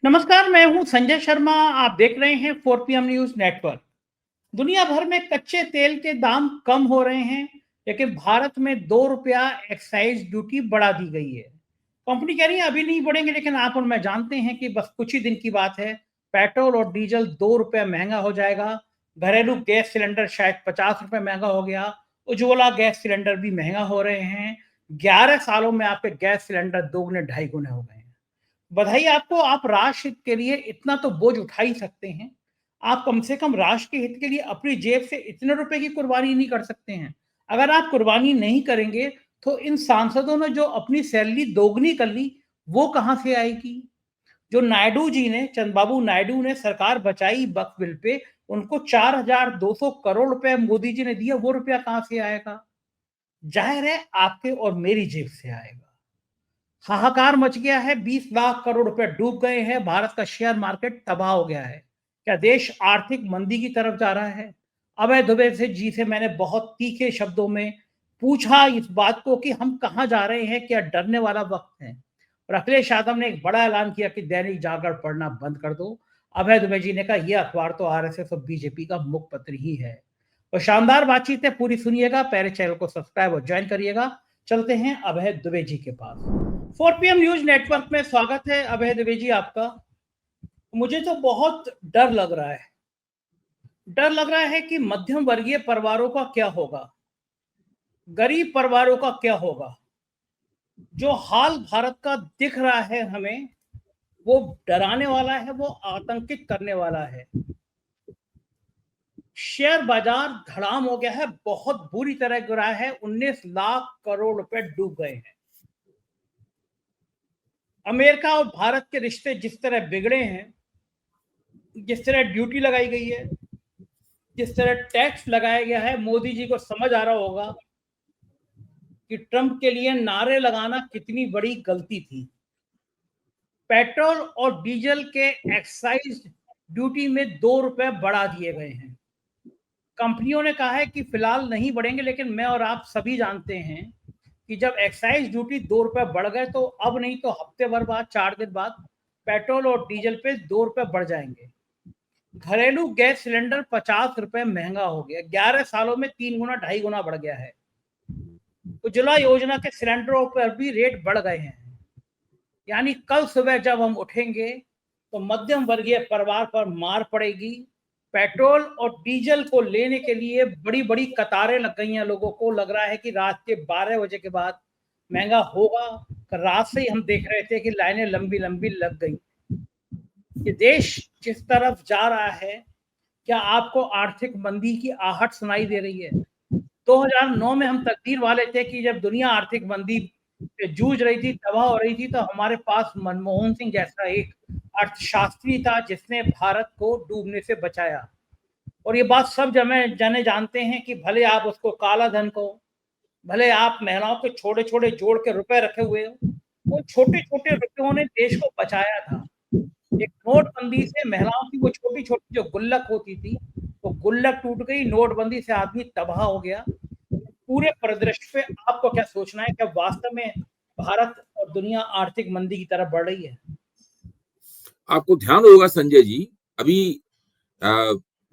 नमस्कार, मैं हूं संजय शर्मा। आप देख रहे हैं 4 PM न्यूज नेटवर्क। दुनिया भर में कच्चे तेल के दाम कम हो रहे हैं, लेकिन भारत में 2 रुपया एक्साइज ड्यूटी बढ़ा दी गई है। कंपनी कह रही है अभी नहीं बढ़ेंगे, लेकिन आप और मैं जानते हैं कि बस कुछ ही दिन की बात है। पेट्रोल और डीजल 2 रुपया महंगा हो जाएगा। घरेलू गैस सिलेंडर शायद 50 रुपये महंगा हो गया। उज्ज्वला गैस सिलेंडर भी महंगा हो रहे हैं। 11 सालों में आपके गैस सिलेंडर दोगुने ढाई गुने हो गए हैं। बधाई आपको, आप राष्ट्र हित के लिए इतना तो बोझ उठा ही सकते हैं। आप कम से कम राष्ट्र के हित के लिए अपनी जेब से इतने रुपए की कुर्बानी नहीं कर सकते हैं। अगर आप कुर्बानी नहीं करेंगे तो इन सांसदों ने जो अपनी सैलरी दोगुनी कर ली, वो कहां से आएगी? जो नायडू जी ने, चंद्रबाबू नायडू ने सरकार बचाई वक्फ बिल पे, उनको 4,200 करोड़ रुपए मोदी जी ने दिया, वो रुपया कहां से आएगा? जाहिर है आपके और मेरी जेब से आएगा। हाहाकार मच गया है, 20 लाख करोड़ रुपए डूब गए हैं, भारत का शेयर मार्केट तबाह हो गया है। क्या देश आर्थिक मंदी की तरफ जा रहा है? अभय दुबे से जी से मैंने बहुत तीखे शब्दों में पूछा इस बात को कि हम कहां जा रहे हैं, क्या डरने वाला वक्त है? और अखिलेश यादव ने एक बड़ा ऐलान किया कि दैनिक जागरण पढ़ना बंद कर दो। अभय दुबे जी ने कहा यह अखबार तो आरएसएस और बीजेपी का मुखपत्र ही है। तो शानदार बातचीत है, पूरी सुनिएगा, पहले चैनल को सब्सक्राइब और ज्वाइन करिएगा। चलते हैं अभय दुबे जी के पास। 4 PM न्यूज नेटवर्क में स्वागत है अभय दुबे जी आपका। मुझे तो बहुत डर लग रहा है कि मध्यम वर्गीय परिवारों का क्या होगा, गरीब परिवारों का क्या होगा। जो हाल भारत का दिख रहा है हमें, वो डराने वाला है, वो आतंकित करने वाला है। शेयर बाजार धड़ाम हो गया है, बहुत बुरी तरह गिरा है, 19 लाख करोड़ रुपए डूब गए हैं। अमेरिका और भारत के रिश्ते जिस तरह बिगड़े हैं, जिस तरह ड्यूटी लगाई गई है, जिस तरह टैक्स लगाया गया है, मोदी जी को समझ आ रहा होगा कि ट्रंप के लिए नारे लगाना कितनी बड़ी गलती थी। पेट्रोल और डीजल के एक्साइज ड्यूटी में 2 रुपए बढ़ा दिए गए हैं। कंपनियों ने कहा है कि फिलहाल नहीं बढ़ेंगे, लेकिन मैं और आप सभी जानते हैं कि जब एक्साइज ड्यूटी 2 रुपए बढ़ गए तो अब नहीं तो हफ्ते भर बाद, 4 दिन बाद पेट्रोल और डीजल पे 2 रुपए बढ़ जाएंगे। घरेलू गैस सिलेंडर 50 रुपए महंगा हो गया। 11 सालों में 3 गुना 2.5 गुना बढ़ गया है। उज्ज्वला योजना के सिलेंडरों पर भी रेट बढ़ गए हैं। यानी कल सुबह जब हम उठेंगे तो मध्यम वर्गीय परिवार पर मार पड़ेगी। पेट्रोल और डीजल को लेने के लिए बड़ी बड़ी कतारें लग गई हैं। लोगों को लग रहा है कि रात के 12 बजे के बाद महंगा होगा। रात से ही हम देख रहे थे कि लाइनें लंबी लंबी लग गई। ये देश जिस तरफ जा रहा है, क्या आपको आर्थिक मंदी की आहट सुनाई दे रही है? 2009 में हम तकदीर वाले थे कि जब दुनिया आर्थिक मंदी से जूझ रही थी, तबाह हो रही थी, तो हमारे पास मनमोहन सिंह जैसा एक अर्थशास्त्री था जिसने भारत को डूबने से बचाया। और ये बात सब जने जानते हैं कि भले आप उसको काला धन को, भले आप महिलाओं के छोटे छोटे जोड़ के रुपए रखे हुए हो, वो छोटे छोटे रुपयों ने देश को बचाया था। एक नोटबंदी से महिलाओं की वो छोटी छोटी जो गुल्लक होती थी, वो गुल्लक टूट गई। नोटबंदी से आदमी तबाह हो गया। पूरे परिदृश्य पे आपको क्या सोचना है, क्या वास्तव में भारत और दुनिया आर्थिक मंदी की तरफ बढ़ रही है? आपको ध्यान होगा संजय जी, अभी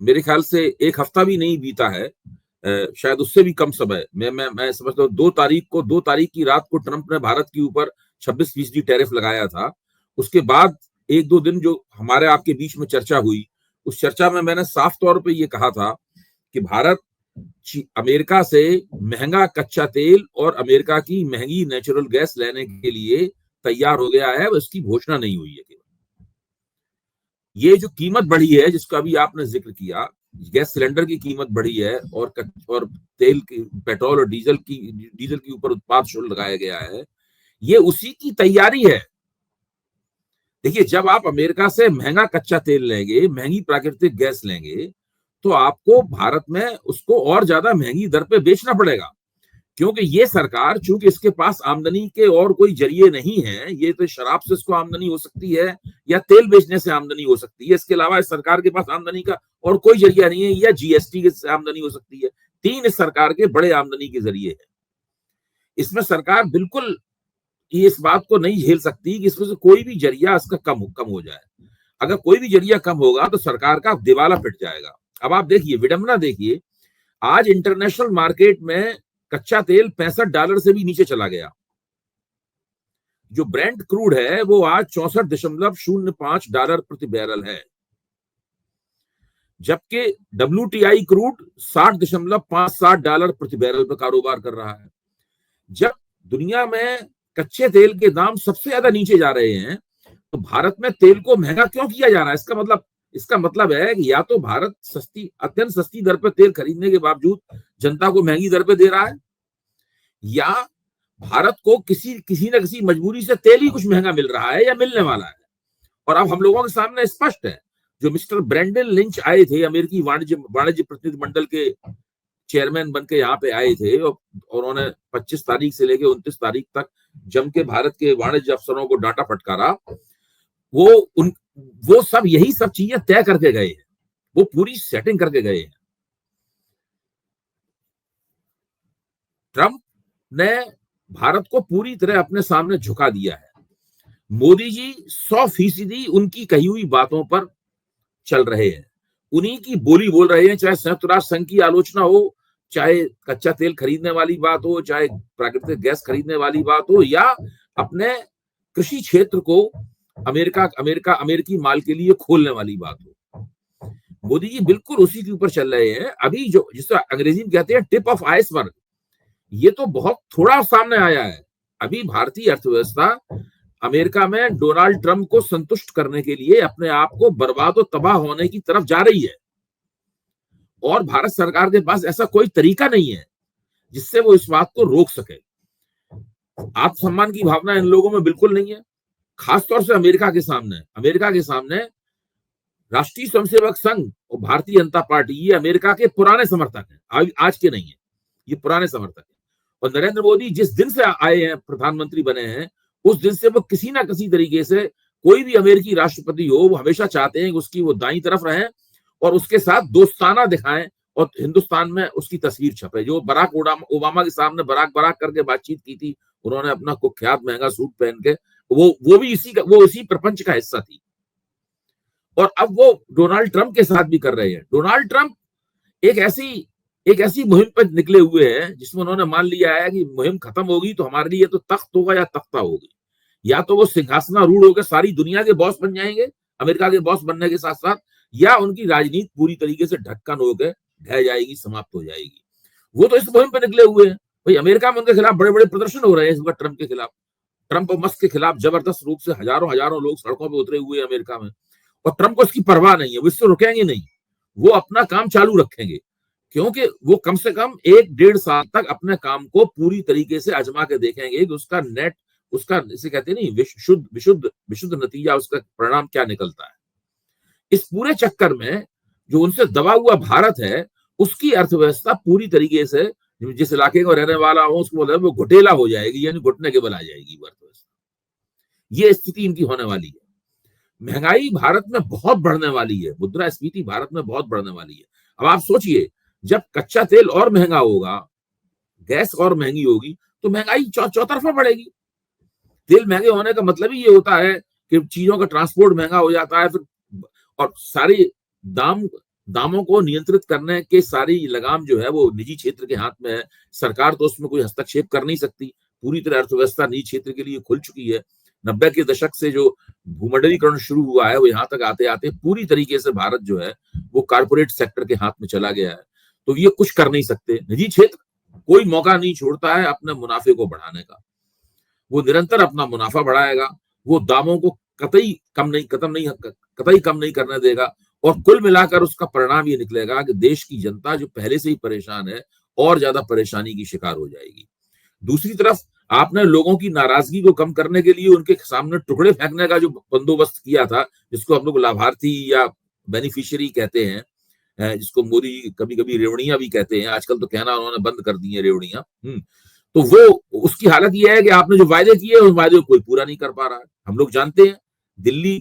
मेरे ख्याल से एक हफ्ता भी नहीं बीता है, शायद उससे भी कम समय। मैं समझता हूँ 2 तारीख की रात को ट्रंप ने भारत के ऊपर 26% टैरिफ लगाया था। उसके बाद 1-2 दिन जो हमारे आपके बीच में चर्चा हुई, उस चर्चा में मैंने साफ तौर पे ये कहा था कि भारत अमेरिका से महंगा कच्चा तेल और अमेरिका की महंगी नेचुरल गैस लेने के लिए तैयार हो गया है। इसकी घोषणा नहीं हुई है। ये जो कीमत बढ़ी है, जिसका अभी आपने जिक्र किया, गैस सिलेंडर की कीमत बढ़ी है और तेल की, पेट्रोल और डीजल के ऊपर उत्पाद शुल्क लगाया गया है, ये उसी की तैयारी है। देखिए, जब आप अमेरिका से महंगा कच्चा तेल लेंगे, महंगी प्राकृतिक गैस लेंगे, तो आपको भारत में उसको और ज्यादा महंगी दर पे बेचना पड़ेगा, क्योंकि ये सरकार, चूंकि इसके पास आमदनी के और कोई जरिए नहीं है, ये तो शराब से इसको आमदनी हो सकती है या तेल बेचने से आमदनी हो सकती है, इसके अलावा इस सरकार के पास आमदनी का और कोई जरिया नहीं है, या जीएसटी से आमदनी हो सकती है। 3 इस सरकार के बड़े आमदनी के जरिए है। इसमें सरकार बिल्कुल ये इस बात को नहीं झेल सकती कि इसमें से कोई भी जरिया इसका कम हो जाए। अगर कोई भी जरिया कम होगा तो सरकार का दिवाला पिट जाएगा। अब आप देखिए, विडंबना देखिए, आज इंटरनेशनल मार्केट में कच्चा तेल $65 से भी नीचे चला गया। जो ब्रेंट क्रूड है वो आज $64.05 प्रति बैरल है, जबकि WTI क्रूड $60.57 प्रति बैरल पर कारोबार कर रहा है। जब दुनिया में कच्चे तेल के दाम सबसे ज्यादा नीचे जा रहे हैं तो भारत में तेल को महंगा क्यों किया जा रहा है? इसका मतलब है कि या तो भारत अत्यंत सस्ती दर पर तेल खरीदने के बावजूद जनता को महंगी दर पर दे रहा है, या भारत को किसी न किसी मजबूरी से तेल ही कुछ महंगा मिल रहा है या मिलने वाला है। और अब हम लोगों के सामने स्पष्ट है, जो मिस्टर ब्रेंडन लिंच आए थे, अमेरिकी वाणिज्य प्रतिनिधिमंडल के चेयरमैन बन के यहाँ पे आए थे, और उन्होंने 25 तारीख से लेकर 29 तारीख तक जम के भारत के वाणिज्य अफसरों को डांटा फटकारा। वो सब यही सब चीजें तय करके गए हैं, वो पूरी सेटिंग करके गए हैं। ट्रंप ने भारत को पूरी तरह अपने सामने झुका दिया है। मोदी जी 100% उनकी कही हुई बातों पर चल रहे हैं, उन्हीं की बोली बोल रहे हैं, चाहे संयुक्त राष्ट्र संघ की आलोचना हो, चाहे कच्चा तेल खरीदने वाली बात हो, चाहे प्राकृतिक गैस खरीदने वाली बात हो, या अपने कृषि क्षेत्र को अमेरिकी माल के लिए खोलने वाली बात हो। मोदी जी बिल्कुल उसी के ऊपर चल रहे हैं। अभी जो जिसे अंग्रेजी में कहते हैं टिप ऑफ आइसबर्ग, ये तो बहुत थोड़ा सामने आया है। अभी भारतीय अर्थव्यवस्था अमेरिका में डोनाल्ड ट्रंप को संतुष्ट करने के लिए अपने आप को बर्बाद और तबाह होने की तरफ जा रही है, और भारत सरकार के पास ऐसा कोई तरीका नहीं है जिससे वो इस बात को रोक सके। आत्मसम्मान की भावना इन लोगों में बिल्कुल नहीं है, खासतौर से अमेरिका के सामने राष्ट्रीय स्वयंसेवक संघ और भारतीय जनता पार्टी, ये अमेरिका के पुराने समर्थक हैं, आज के नहीं है, ये पुराने समर्थक हैं। और नरेंद्र मोदी जिस दिन से आए हैं, प्रधानमंत्री बने हैं, उस दिन से वो किसी ना किसी तरीके से, कोई भी अमेरिकी राष्ट्रपति हो, वो हमेशा चाहते हैं कि उसकी वो दाईं तरफ रहे और उसके साथ दोस्ताना दिखाएं और हिंदुस्तान में उसकी तस्वीर छपे। जो बराक ओबामा के सामने बराक करके बातचीत की थी, उन्होंने अपना कुख्यात महंगा सूट पहन के, वो भी इसी प्रपंच का हिस्सा थी। और अब वो डोनाल्ड ट्रंप के साथ भी कर रहे हैं। डोनाल्ड ट्रंप एक ऐसी मुहिम पर निकले हुए हैं जिसमें उन्होंने मान लिया है कि मुहिम खत्म होगी तो हमारे लिए तो तख्त होगा या तख्ता होगी, या तो वो सिंहासनारूढ़ होकर सारी दुनिया के बॉस बन जाएंगे अमेरिका के बॉस बनने के साथ साथ, या उनकी राजनीति पूरी तरीके से ढक्कन होकर ढह जाएगी, समाप्त हो जाएगी। वो तो इस मुहिम पर निकले हुए हैं। भाई अमेरिका में उनके खिलाफ बड़े बड़े प्रदर्शन हो रहे हैं इस वक्त, ट्रंप के खिलाफ, ट्रंप और मस्क के खिलाफ जबरदस्त रूप से हजारों लोग सड़कों पर उतरे हुए हैं अमेरिका में। और ट्रंप को इसकी परवाह नहीं है, वो इससे रुकेंगे नहीं, वो अपना काम चालू रखेंगे, क्योंकि वो कम से कम 1-1.5 साल तक अपने काम को पूरी तरीके से आजमा के देखेंगे कि उसका इसे कहते नहीं विशुद्ध नतीजा, उसका परिणाम क्या निकलता है। इस पूरे चक्कर में जो उनसे दबा हुआ भारत है, उसकी अर्थव्यवस्था पूरी तरीके से, जिस इलाके का रहने वाला हो उसको बोला वो घुटेला हो जाएगी, यानी घुटने के बल आ जाएगी वो अर्थव्यवस्था। ये स्थिति इनकी होने वाली है। महंगाई भारत में बहुत बढ़ने वाली है, मुद्रास्फीति भारत में बहुत बढ़ने वाली है। अब आप सोचिए, जब कच्चा तेल और महंगा होगा, गैस और महंगी होगी, तो महंगाई चौतरफा बढ़ेगी। तेल महंगे होने का मतलब ही ये होता है कि चीजों का ट्रांसपोर्ट महंगा हो जाता है, फिर और सारी दामों को नियंत्रित करने के सारी लगाम जो है वो निजी क्षेत्र के हाथ में है। सरकार तो उसमें कोई हस्तक्षेप कर नहीं सकती, पूरी तरह अर्थव्यवस्था निजी क्षेत्र के लिए खुल चुकी है। 90 के दशक से जो भूमंडलीकरण शुरू हुआ है, वो यहाँ तक आते आते पूरी तरीके से भारत जो है वो कारपोरेट सेक्टर के हाथ में चला गया है। तो ये कुछ कर नहीं सकते। निजी क्षेत्र कोई मौका नहीं छोड़ता है अपने मुनाफे को बढ़ाने का, वो निरंतर अपना मुनाफा बढ़ाएगा, वो दामों को कतई कम नहीं करने देगा। और कुल मिलाकर उसका परिणाम ये निकलेगा कि देश की जनता जो पहले से ही परेशान है और ज्यादा परेशानी की शिकार हो जाएगी। दूसरी तरफ आपने लोगों की नाराजगी को कम करने के लिए उनके सामने टुकड़े फेंकने का जो बंदोबस्त किया था, जिसको हम लोग लाभार्थी या बेनिफिशियरी कहते हैं, जिसको मोदी कभी कभी रेवड़ियां भी कहते हैं, आजकल तो कहना उन्होंने बंद कर दी है रेवड़ियां। तो वो उसकी हालत यह है कि आपने जो वायदे किए उस वायदे को कोई पूरा नहीं कर पा रहा है। हम लोग जानते हैं दिल्ली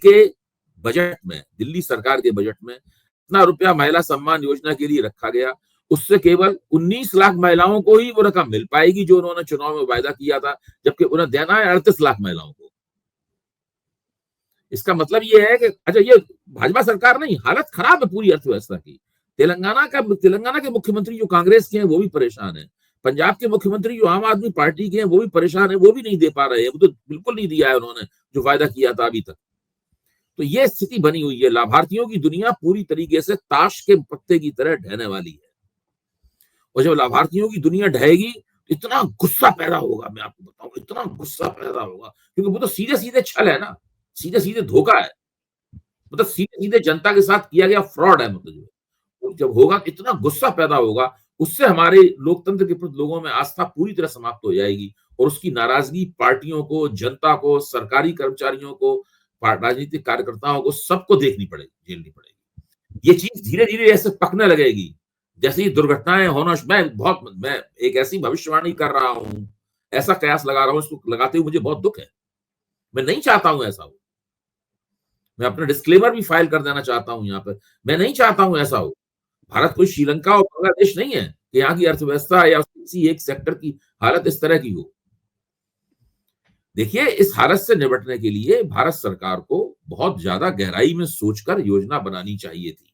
सरकार के बजट में इतना रुपया महिला सम्मान योजना के लिए रखा गया, उससे केवल 19 लाख महिलाओं को ही वो रकम मिल पाएगी जो उन्होंने चुनाव में वायदा किया था, जबकि उन्हें देना है 38 लाख महिलाओं को। इसका मतलब ये है कि अच्छा, ये भाजपा सरकार नहीं, हालत खराब है पूरी अर्थव्यवस्था की। तेलंगाना के मुख्यमंत्री जो कांग्रेस के हैं वो भी परेशान है, पंजाब के मुख्यमंत्री जो आम आदमी पार्टी के हैं वो भी परेशान है, वो भी नहीं दे पा रहे हैं, वो तो बिल्कुल नहीं दिया है उन्होंने जो वायदा किया था अभी तक। तो ये स्थिति बनी हुई है, लाभार्थियों की दुनिया पूरी तरीके से ताश के पत्ते की तरह ढहने वाली है। और जब लाभार्थियों की दुनिया ढहेगी, इतना गुस्सा पैदा होगा, मैं आपको बताऊं, इतना गुस्सा पैदा होगा, क्योंकि वो तो सीधे सीधे छल है ना, सीधे सीधे धोखा है, मतलब सीधे सीधे जनता के साथ किया गया फ्रॉड है। मतलब जब होगा इतना गुस्सा पैदा होगा, उससे हमारे लोकतंत्र के प्रति लोगों में आस्था पूरी तरह समाप्त हो जाएगी, और उसकी नाराजगी पार्टियों को, जनता को, सरकारी कर्मचारियों को, राजनीतिक कार्यकर्ताओं को, सबको देखनी पड़ेगी, झेलनी पड़ेगी। ये चीज धीरे धीरे ऐसे पकने लगेगी जैसे ही दुर्घटनाएं होना। मैं एक ऐसी भविष्यवाणी कर रहा हूं, ऐसा कयास लगा रहा हूं, इसको लगाते हुए मुझे बहुत दुख है, मैं नहीं चाहता हूं ऐसा हो। मैं अपना डिस्क्लेमर भी फाइल कर देना चाहता हूं यहाँ पे, मैं नहीं चाहता हूं ऐसा हो। भारत कोई श्रीलंका और बांग्लादेश नहीं है कि यहाँ की अर्थव्यवस्था या किसी एक सेक्टर की हालत इस तरह की हो। देखिए, इस हालत से निपटने के लिए भारत सरकार को बहुत ज्यादा गहराई में सोचकर योजना बनानी चाहिए थी।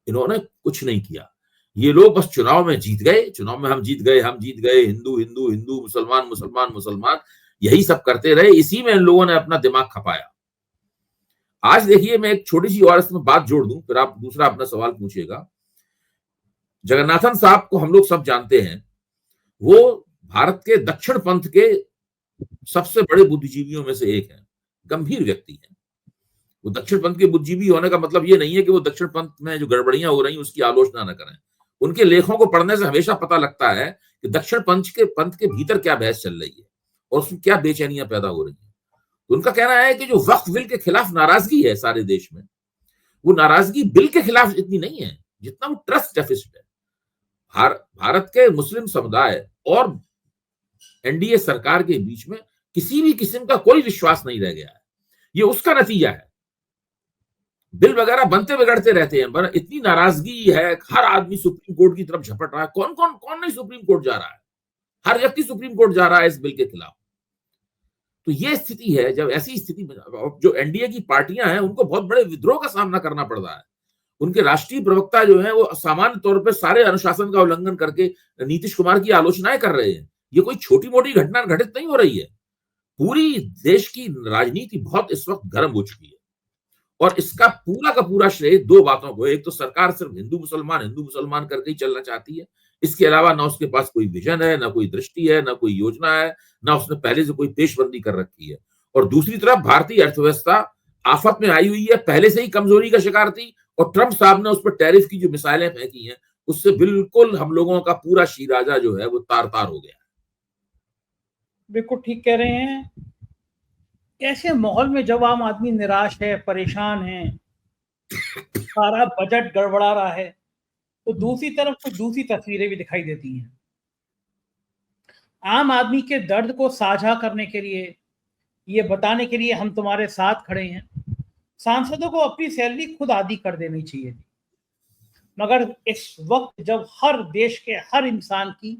इन्होंने कुछ नहीं किया। ये लोग बस चुनाव में जीत गए, चुनाव में हम जीत गए, हिंदू हिंदू हिंदू, मुसलमान मुसलमान मुसलमान, यही सब करते रहे। इसी में इन लोगों ने अपना दिमाग खपाया। आज देखिए, मैं एक छोटी सी और इसमें बात जोड़ दूं, फिर आप दूसरा अपना सवाल पूछिएगा। जगन्नाथन साहब को हम लोग सब जानते हैं, वो भारत के दक्षिण पंथ के सबसे बड़े बुद्धिजीवियों में से एक है, गंभीर व्यक्ति है। वो दक्षिण पंथ के बुद्धिजीवी होने का मतलब ये नहीं है कि वो दक्षिण पंथ में जो गड़बड़ियां हो रही हैं उसकी आलोचना न करें। उनके लेखों को पढ़ने से हमेशा पता लगता है कि दक्षिण पंथ के भीतर क्या बहस चल रही है और उसमें क्या बेचैनियां पैदा हो रही है। उनका कहना है कि जो वक्फ बिल के खिलाफ नाराजगी है सारे देश में, वो नाराजगी बिल के खिलाफ इतनी नहीं है जितना वो ट्रस्ट डेफिसिट है। भारत के मुस्लिम समुदाय और एनडीए सरकार के बीच में किसी भी किस्म का कोई विश्वास नहीं रह गया है। ये उसका नतीजा है। बिल वगैरह बनते बिगड़ते रहते हैं, इतनी नाराजगी है, हर आदमी सुप्रीम कोर्ट की तरफ झपट रहा है। कौन नहीं सुप्रीम कोर्ट जा रहा है, हर व्यक्ति सुप्रीम कोर्ट जा रहा है इस बिल के खिलाफ। तो ये स्थिति है। जब ऐसी स्थिति में जो एनडीए की पार्टियां हैं उनको बहुत बड़े विद्रोह का सामना करना पड़ रहा है। उनके राष्ट्रीय प्रवक्ता जो है वो सामान्य तौर पर सारे अनुशासन का उल्लंघन करके नीतीश कुमार की आलोचनाएं कर रहे हैं। ये कोई छोटी मोटी घटना घटित नहीं हो रही है। पूरी देश की राजनीति बहुत इस वक्त गर्म हो चुकी है, और इसका पूरा का पूरा श्रेय दो बातों को। एक तो सरकार सिर्फ हिंदू मुसलमान करके ही चलना चाहती है, इसके अलावा ना उसके पास कोई विजन है, ना कोई दृष्टि है, ना कोई योजना है, ना उसने पहले से कोई पेशबंदी कर रखी है। और दूसरी तरफ भारतीय अर्थव्यवस्था आफत में आई हुई है, पहले से ही कमजोरी का शिकार थी, और ट्रंप साहब ने उस पर टैरिफ की जो मिसाइलें फेंकी हैं उससे बिल्कुल हम लोगों का पूरा शिराजा जो है वो तार तार हो गया। बिल्कुल ठीक कह रहे हैं। ऐसे माहौल में जब आम आदमी निराश है, परेशान है, सारा बजट गड़बड़ा रहा है, तो दूसरी तरफ कुछ दूसरी तस्वीरें भी दिखाई देती हैं। आम आदमी के दर्द को साझा करने के लिए, ये बताने के लिए हम तुम्हारे साथ खड़े हैं। सांसदों को अपनी सैलरी खुद आधी कर देनी चाहिए थी, मगर इस वक्त जब हर देश के हर इंसान की,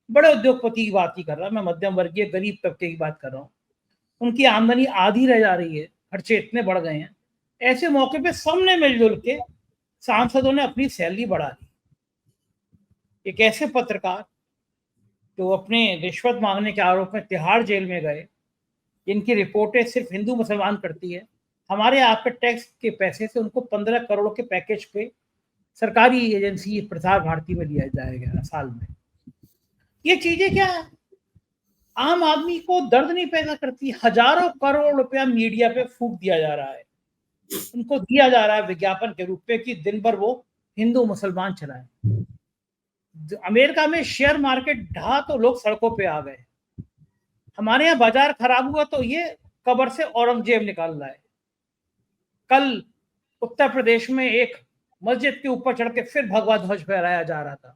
बड़े उद्योगपति की बात ही कर रहा, मैं मध्यम वर्गीय गरीब तबके की बात कर रहा हूँ, उनकी आमदनी आधी रह जा रही है, खर्चे इतने बढ़ गए हैं। ऐसे मौके पे सबने मिलजुल के सांसदों ने अपनी सैलरी बढ़ा दी। एक ऐसे पत्रकार जो अपने रिश्वत मांगने के आरोप में तिहाड़ जेल में गए, जिनकी रिपोर्टें सिर्फ हिंदू मुसलमान करती है, हमारे आपके टैक्स के पैसे से उनको 15 करोड़ के पैकेज पे सरकारी एजेंसी प्रसार भारती में दिया जाएगा साल में। ये चीजें क्या है, आम आदमी को दर्द नहीं पैदा करती। हजारों करोड़ रुपया मीडिया पे फूक दिया जा रहा है, उनको दिया जा रहा है विज्ञापन के रूप में कि दिन भर वो हिंदू मुसलमान चलाए। अमेरिका में शेयर मार्केट ढहा तो लोग सड़कों पे आ गए। हमारे यहाँ बाजार खराब हुआ तो ये कब्र से औरंगजेब निकाल रहा है। कल उत्तर प्रदेश में एक मस्जिद के ऊपर चढ़ के फिर भगवा ध्वज फहराया जा रहा था।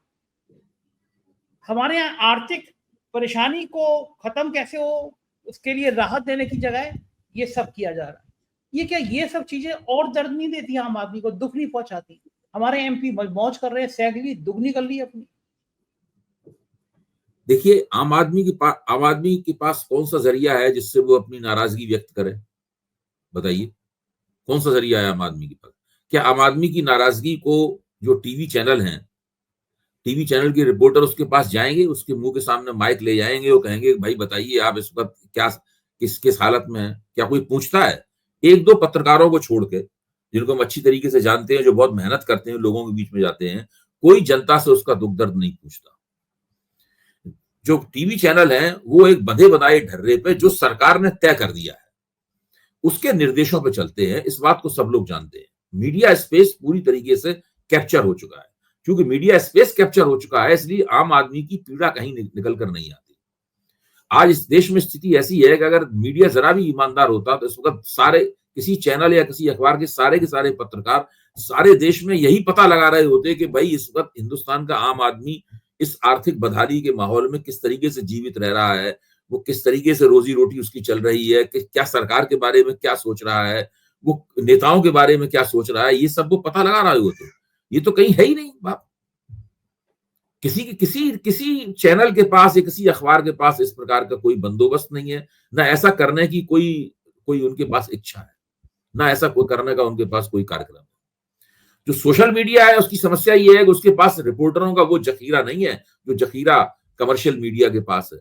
हमारे यहाँ आर्थिक परेशानी को खत्म कैसे हो, उसके लिए राहत देने की जगह ये सब किया जा रहा है। ये क्या, ये सब चीजें और दर्द नहीं देती आम आदमी को, दुख नहीं पहुंचाती? हमारे एमपी मौज कर रहे हैं, सैलरी दुगनी कर ली अपनी। देखिए, आम आदमी के पास कौन सा जरिया है जिससे वो अपनी नाराजगी व्यक्त करे? बताइए, कौन सा जरिया है आम आदमी के पास? क्या आम आदमी की नाराजगी को जो टीवी चैनल हैं, टीवी चैनल के रिपोर्टर उसके पास जाएंगे, उसके मुंह के सामने माइक ले जाएंगे, वो कहेंगे भाई बताइए आप इस वक्त क्या किस हालत में है? क्या कोई पूछता है? एक दो पत्रकारों को छोड़ के, जिनको हम अच्छी तरीके से जानते हैं, जो बहुत मेहनत करते हैं, लोगों के बीच में जाते हैं, कोई जनता से उसका दुख दर्द नहीं पूछता। जो टीवी चैनल हैं वो एक बंधे बनाए ढर्रे पे जो सरकार ने तय कर दिया है उसके निर्देशों पे चलते हैं। इस बात को सब लोग जानते हैं। मीडिया स्पेस पूरी तरीके से कैप्चर हो चुका है। क्योंकि मीडिया स्पेस कैप्चर हो चुका है, इसलिए आम आदमी की पीड़ा कहीं निकल कर नहीं आती। आज इस देश में स्थिति ऐसी है कि अगर मीडिया जरा भी ईमानदार होता तो इस वक्त सारे किसी चैनल या किसी अखबार के सारे पत्रकार सारे देश में यही पता लगा रहे होते कि भाई इस वक्त हिंदुस्तान का आम आदमी इस आर्थिक बदहाली के माहौल में किस तरीके से जीवित रह रहा है, वो किस तरीके से रोजी रोटी उसकी चल रही है, कि क्या सरकार के बारे में क्या सोच रहा है, वो नेताओं के बारे में क्या सोच रहा है, ये सब वो पता लगा रहे होते। ये तो कहीं है ही नहीं बात। किसी चैनल के पास या किसी अखबार के पास इस प्रकार का कोई बंदोबस्त नहीं है, ना ऐसा करने की कोई उनके पास इच्छा है, ना ऐसा कोई करने का उनके पास कोई कार्यक्रम है। जो सोशल मीडिया है उसकी समस्या ये है कि उसके पास रिपोर्टरों का वो जखीरा नहीं है जो जखीरा कमर्शियल मीडिया के पास है।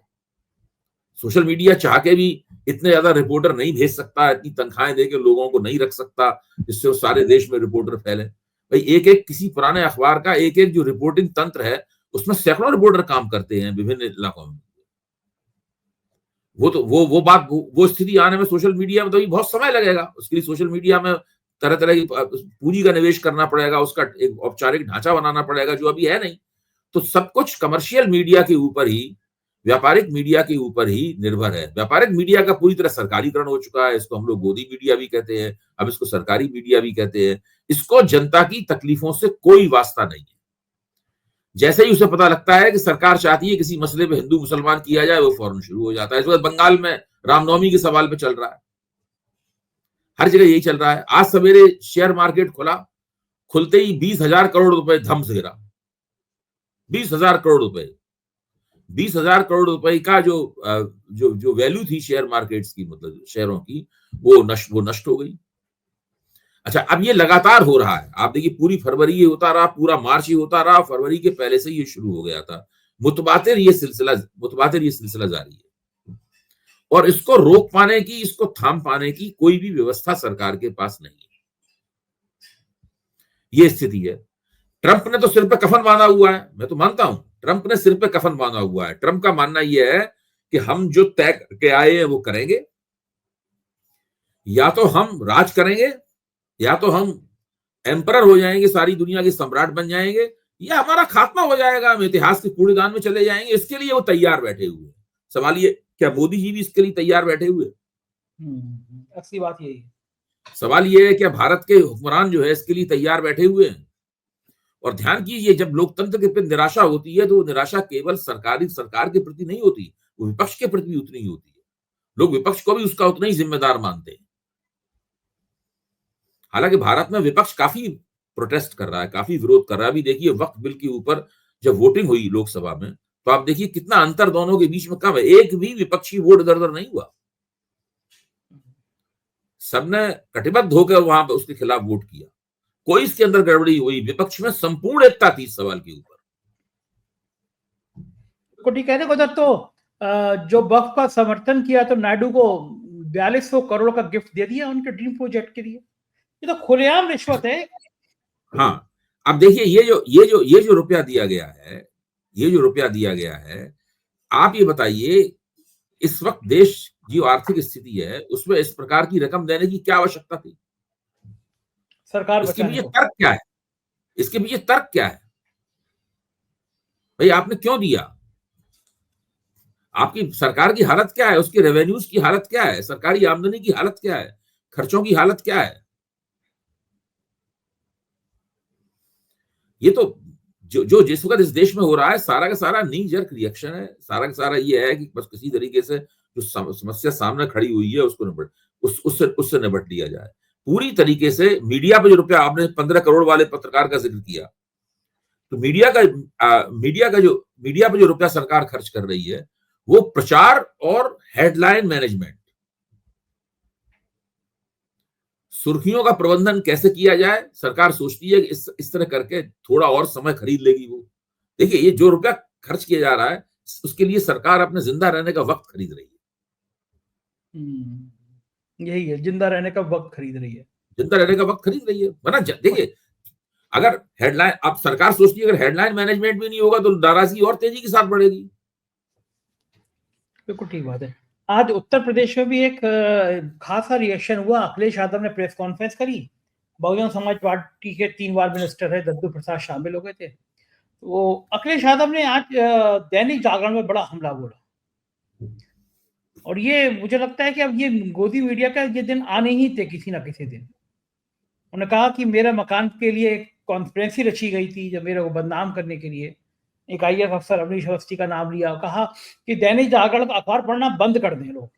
सोशल मीडिया चाह के भी इतने ज्यादा रिपोर्टर नहीं भेज सकता, इतनी तनख्वाहें देकर लोगों को नहीं रख सकता जिससे वो सारे देश में रिपोर्टर फैले। भाई एक एक किसी पुराने अखबार का एक एक जो रिपोर्टिंग तंत्र है उसमें सैकड़ों रिपोर्टर काम करते हैं विभिन्न इलाकों में। वो स्थिति आने में सोशल मीडिया में तो बहुत समय लगेगा। उसके लिए सोशल मीडिया में तरह तरह की पूंजी का निवेश करना पड़ेगा, उसका एक औपचारिक ढांचा बनाना पड़ेगा जो अभी है नहीं। तो सब कुछ कमर्शियल मीडिया के ऊपर ही, व्यापारिक मीडिया के ऊपर ही निर्भर है। व्यापारिक मीडिया का पूरी तरह सरकारीकरण हो चुका है। इसको हम लोग गोदी मीडिया भी कहते हैं, अब इसको सरकारी मीडिया भी कहते हैं। इसको जनता की तकलीफों से कोई वास्ता नहीं है। जैसे ही उसे पता लगता है कि सरकार चाहती है किसी मसले पे हिंदू मुसलमान किया जाए, वो फौरन शुरू हो जाता है। इस वक्त बंगाल में रामनवमी के सवाल पे चल रहा है, हर जगह यही चल रहा है। आज सवेरे शेयर मार्केट खुलते ही 20,000 करोड़ रुपए धम से गिरा। 20,000 करोड़ रुपए, 20,000 करोड़ रुपए का जो वैल्यू थी शेयर मार्केट्स की, मतलब शेयरों की, वो नष्ट हो गई। अच्छा, अब ये लगातार हो रहा है। आप देखिए पूरी फरवरी ये होता रहा, पूरा मार्च ये होता रहा, फरवरी के पहले से ये शुरू हो गया था। मुतबातिर ये सिलसिला जारी है और इसको रोक पाने की, इसको थाम पाने की कोई भी व्यवस्था सरकार के पास नहीं है। ये स्थिति है। ट्रंप ने तो सिर पे कफन बांधा हुआ है, मैं तो मानता हूं ट्रंप ने सिर पे कफन बांधा हुआ है। ट्रंप का मानना यह है कि हम जो तय करके आए हैं वो करेंगे, या तो हम राज करेंगे, या तो हम एम्परर हो जाएंगे, सारी दुनिया के सम्राट बन जाएंगे, या हमारा खात्मा हो जाएगा, हम इतिहास के कूड़ेदान में चले जाएंगे। इसके लिए वो तैयार बैठे हुए हैं। सवाल ये, क्या मोदी जी भी इसके लिए तैयार बैठे हुए? असली बात यही है। सवाल ये है, क्या भारत के हुक्मरान जो है इसके लिए तैयार बैठे हुए हैं? और ध्यान कीजिए, जब लोकतंत्र के प्रति निराशा होती है तो वो निराशा केवल सरकार के प्रति नहीं होती, वो विपक्ष के प्रति भी उतनी ही होती है। लोग विपक्ष को भी उसका उतना ही जिम्मेदार मानते हैं। हालांकि भारत में विपक्ष काफी प्रोटेस्ट कर रहा है, काफी विरोध कर रहा है। अभी देखिए वक्फ बिल के ऊपर जब वोटिंग हुई लोकसभा में, तो आप देखिए कितना अंतर दोनों के बीच में कम है। एक भी विपक्षी वोट इधर उधर नहीं हुआ, सबने कटिबद्ध होकर वहां पर उसके खिलाफ वोट किया। कोई इसके अंदर गड़बड़ी हुई, विपक्ष में संपूर्ण एकता थी इस सवाल के ऊपर। कोटी कहने को उधर तो जो वक्फ का समर्थन किया तो नायडू को 4200 करोड़ का गिफ्ट दे दिया उनके ड्रीम प्रोजेक्ट के लिए। ये तो खुलेआम रिश्वत है। हाँ, अब देखिए ये जो रुपया दिया गया है, ये जो रुपया दिया गया है, आप ये बताइए इस वक्त देश जो आर्थिक स्थिति है उसमें इस प्रकार की रकम देने की क्या आवश्यकता थी? सरकार इसके पीछे तर्क क्या है? इसके पीछे तर्क क्या है? भाई आपने क्यों दिया? आपकी सरकार की हालत क्या है? उसके रेवेन्यूज की हालत क्या है? सरकारी आमदनी की हालत क्या है? खर्चों की हालत क्या है? ये तो जो जिस वक्त इस देश में हो रहा है सारा का सारा नी जर्क रिएक्शन है। सारा का सारा ये है कि बस किसी तरीके से जो समस्या सामने खड़ी हुई है उसको उससे निपट लिया जाए। पूरी तरीके से मीडिया पे जो रुपया, आपने 15 करोड़ वाले पत्रकार का जिक्र किया, तो मीडिया पे जो रुपया सरकार खर्च कर रही है वो प्रचार और हेडलाइन मैनेजमेंट, सुर्खियों का प्रबंधन कैसे किया जाए। सरकार सोचती है कि इस तरह करके थोड़ा और समय खरीद लेगी वो। देखिए, ये जो रुपया खर्च किया जा रहा है उसके लिए सरकार अपने जिंदा रहने का वक्त खरीद रही है। यही है, जिंदा रहने का वक्त खरीद रही है, जिंदा रहने का वक्त खरीद रही है। वरना देखिए, अगर हेडलाइन, अब सरकार सोचती है अगर हेडलाइन मैनेजमेंट भी नहीं होगा तो नाराजगी और तेजी के साथ बढ़ेगी। बिल्कुल ठीक बात है। आज उत्तर प्रदेश में भी एक खासा रिएक्शन हुआ। अखिलेश यादव ने प्रेस कॉन्फ्रेंस करी। बहुजन समाज पार्टी के 3 बार मिनिस्टर है दद्दू प्रसाद शामिल हो गए थे। तो अखिलेश यादव ने आज दैनिक जागरण में बड़ा हमला बोला, और ये मुझे लगता है कि अब ये गोदी मीडिया का ये दिन आने ही थे किसी ना किसी दिन। उन्होंने कहा कि मेरे मकान के लिए एक कॉन्फ्रेंसी रची गई थी जब मेरे को बदनाम करने के लिए। एक आईएएस अफसर अवनीश अवस्थी का नाम लिया, कहा कि दैनिक जागरण का अखबार पढ़ना बंद कर दें लोग,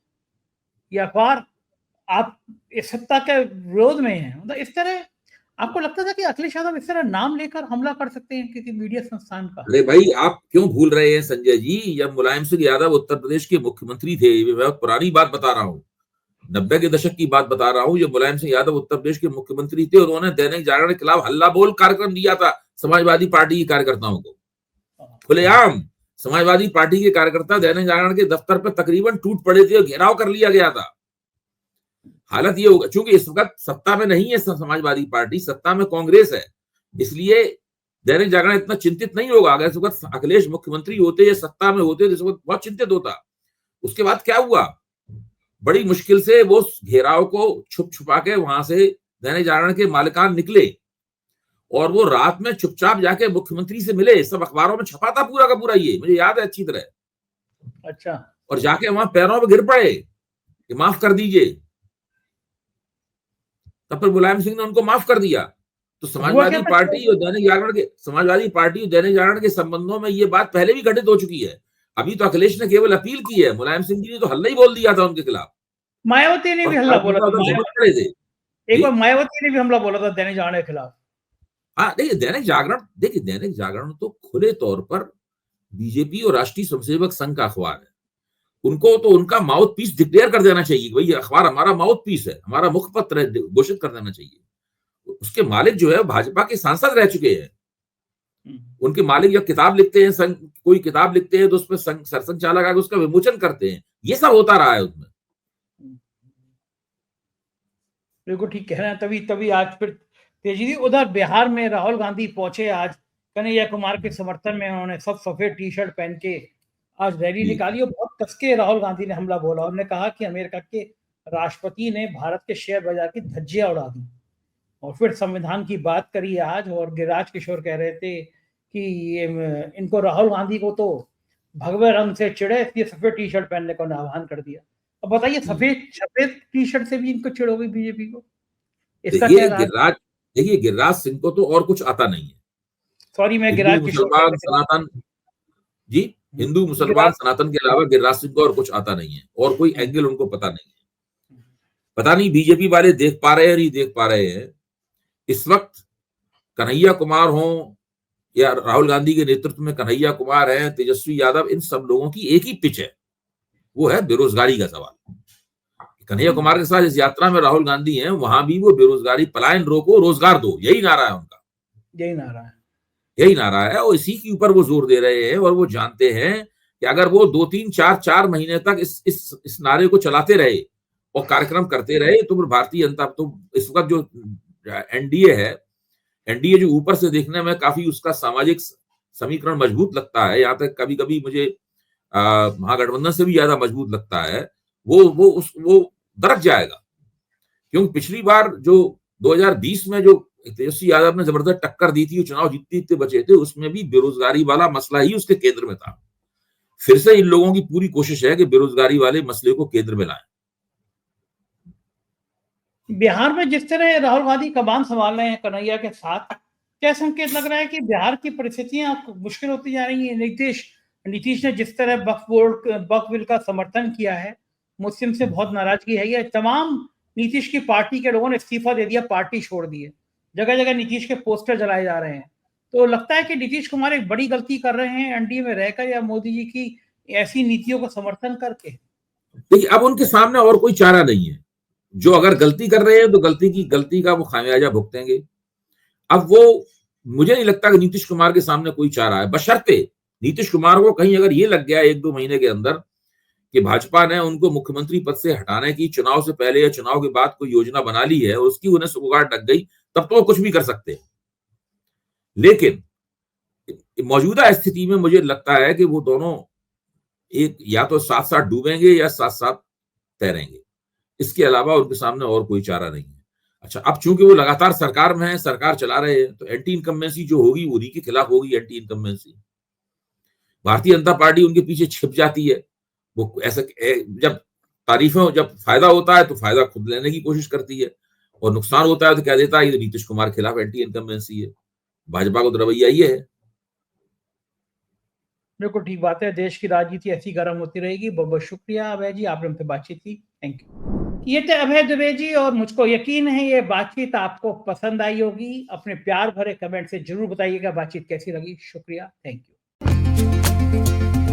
ये अखबार आप इस सत्ता के विरोध में है। मतलब इस तरह आपको लगता था कि अखिलेश यादव इस तरह नाम लेकर हमला कर सकते हैं किसी मीडिया संस्थान का? अरे भाई, आप क्यों भूल रहे हैं संजय जी, जब मुलायम सिंह यादव उत्तर प्रदेश के मुख्यमंत्री थे, मैं बहुत पुरानी बात बता रहा हूँ, 90 के दशक की बात बता रहा हूँ, जब मुलायम सिंह यादव उत्तर प्रदेश के मुख्यमंत्री थे, उन्होंने दैनिक जागरण के खिलाफ हल्ला बोल कार्यक्रम दिया था समाजवादी पार्टी के कार्यकर्ताओं को। खुलेआम समाजवादी पार्टी के कार्यकर्ता दैनिक जागरण के दफ्तर पर तकरीबन टूट पड़े थे और घेराव कर लिया गया था। हालत ये होगा, चूंकि इस वक्त सत्ता में नहीं है समाजवादी पार्टी, सत्ता में कांग्रेस है, इसलिए दैनिक जागरण इतना चिंतित नहीं होगा। अगर इस वक्त अखिलेश मुख्यमंत्री होते या सत्ता में होते तो इस वक्त बहुत चिंतित होता। उसके बाद क्या हुआ, बड़ी मुश्किल से वो घेराव को छुप छुपा के वहां से दैनिक जागरण के मालिकान निकले और वो रात में चुपचाप जाके मुख्यमंत्री से मिले। सब अखबारों में छपा था पूरा का पूरा, ये मुझे याद है अच्छी तरह। अच्छा। और जाके वहां पैरों में गिर पड़े कि माफ कर दीजिए। तब फिर मुलायम सिंह ने उनको माफ कर दिया। तो समाजवादी पार्टी और दैनिक जागरण के संबंधों में ये बात पहले भी घटित हो चुकी है। अभी तो अखिलेश ने केवल अपील की है, मुलायम सिंह जी ने तो हल्ला ही बोल दिया था उनके खिलाफ। मायावती ने भी हल्ला बोला था, एक बार मायावती ने भी हमला बोला था दैनिक जागरण के खिलाफ। हाँ, देखिए दैनिक जागरण तो खुले तौर पर बीजेपी और राष्ट्रीय स्वयंसेवक संघ का अखबार है। उनको तो उनका माउथ पीस डिक्लेयर कर देना चाहिए, भाई ये अखबार हमारा माउथ पीस है, हमारा मुखपत्र है, घोषित कर देना चाहिए। उसके मालिक जो है भाजपा के सांसद रह चुके हैं। उनके मालिक जब किताब लिखते हैं, कोई किताब लिखते हैं तो उसमें सरसंघचालक आकर उसका विमोचन करते हैं। ये सब होता रहा है उसमें। बिल्कुल ठीक कह रहे हैं। तभी आज फिर तेजी थी। उधर बिहार में राहुल गांधी पहुंचे आज कन्हैया कुमार के समर्थन में। उन्होंने सब सफेद टी शर्ट पहन के आज रैली निकाली और बहुत कसके राहुल गांधी ने हमला बोला। उन्होंने कहा कि अमेरिका के राष्ट्रपति ने भारत के शेयर बाजार की धज्जियां उड़ा दी और फिर संविधान की बात करी आज। और गिरिराज किशोर कह रहे थे कि इनको राहुल गांधी को तो भगवे रंग से चिड़े, इसलिए सफेद टी शर्ट पहनने का आह्वान कर दिया। अब बताइए, सफेद टी शर्ट से भी इनको चिड़ोगी बीजेपी को? इसका क्या राज? देखिए, गिरिराज सिंह को तो और कुछ आता नहीं है। सॉरी, मैं गिरिराज मुसलमान सनातन जी, हिंदू मुसलमान सनातन के अलावा गिरिराज सिंह को और कुछ आता नहीं है, और कोई एंगल उनको पता नहीं है। पता नहीं बीजेपी वाले देख पा रहे हैं नहीं देख पा रहे हैं। इस वक्त कन्हैया कुमार हो या राहुल गांधी के नेतृत्व में कन्हैया कुमार है, तेजस्वी यादव, इन सब लोगों की एक ही पिच है, वो है बेरोजगारी का सवाल। कन्हैया कुमार के साथ इस यात्रा में राहुल गांधी हैं, वहां भी वो बेरोजगारी, पलायन रोको, रोजगार दो, यही नारा है उनका। यही नारा है और इसी के ऊपर वो जोर दे रहे हैं। और वो जानते हैं कि अगर वो 2-3-4 महीने तक इस नारे को चलाते रहे और कार्यक्रम करते रहे तो फिर भारतीय जनता, तो इस वक्त जो एनडीए है, एनडीए जो ऊपर से देखने में काफी उसका सामाजिक समीकरण मजबूत लगता है, यहाँ तक कभी कभी मुझे महागठबंधन से भी ज्यादा मजबूत लगता है, वो दरक जाएगा। क्योंकि पिछली बार जो 2020 में जो तेजस्वी यादव ने जबरदस्त टक्कर दी थी, चुनाव जीतते बचे थे, उसमें भी बेरोजगारी वाला मसला ही उसके केंद्र में था। फिर से इन लोगों की पूरी कोशिश है कि बेरोजगारी वाले मसले को केंद्र में लाएं। बिहार में जिस तरह राहुल गांधी कमान संभाल रहे हैं कन्हैया के साथ, क्या संकेत लग रहा है कि बिहार की परिस्थितियां मुश्किल होती जा रही है? नीतीश ने जिस तरह वक्फ बिल का समर्थन किया है, मुस्लिम से बहुत नाराजगी है। ये तमाम नीतीश की पार्टी के लोगों ने इस्तीफा दे दिया, पार्टी छोड़ दी है। जगह जगह नीतीश के पोस्टर जलाए जा रहे हैं। तो लगता है कि नीतीश कुमार एक बड़ी गलती कर रहे हैं एनडीए में रहकर, या मोदी जी की ऐसी नीतियों का समर्थन करके। देखिए, अब उनके सामने और कोई चारा नहीं है। जो अगर गलती कर रहे हैं तो गलती का वो खामियाजा भुगतेंगे। अब वो, मुझे नहीं लगता कि नीतीश कुमार के सामने कोई चारा है, बशर्ते नीतीश कुमार को कहीं अगर ये लग गया 1-2 महीने के अंदर कि भाजपा ने उनको मुख्यमंत्री पद से हटाने की चुनाव से पहले या चुनाव के बाद कोई योजना बना ली है और उसकी उन्हें सुगगार लग गई, तब तो वो कुछ भी कर सकते हैं। लेकिन मौजूदा स्थिति में मुझे लगता है कि वो दोनों एक या तो साथ साथ डूबेंगे या साथ साथ तैरेंगे। इसके अलावा उनके सामने और कोई चारा नहीं है। अच्छा, अब चूंकि वो लगातार सरकार में है, सरकार चला रहे हैं, तो एंटी इनकम्बेंसी जो होगी उन्हीं के खिलाफ होगी। Anti incumbency, Bharatiya Janata party उनके पीछे छिप जाती है। वो ऐसा जब फायदा होता है तो फायदा खुद लेने की कोशिश करती है, और नुकसान होता है तो कह देता है ये नीतीश कुमार के खिलाफ एंटी इनकम्बेंसी है। भाजपा को तो रवैया ये है। बिल्कुल ठीक बात है। देश की राजनीति ऐसी गर्म होती रहेगी। बहुत बहुत शुक्रिया अभय जी, आपने हमसे बातचीत की। Thank you. ये थे अभय दुबे जी, और मुझको यकीन है ये बातचीत आपको पसंद आई होगी। अपने प्यार भरे कमेंट से जरूर बताइएगा बातचीत कैसी लगी। शुक्रिया, थैंक यू।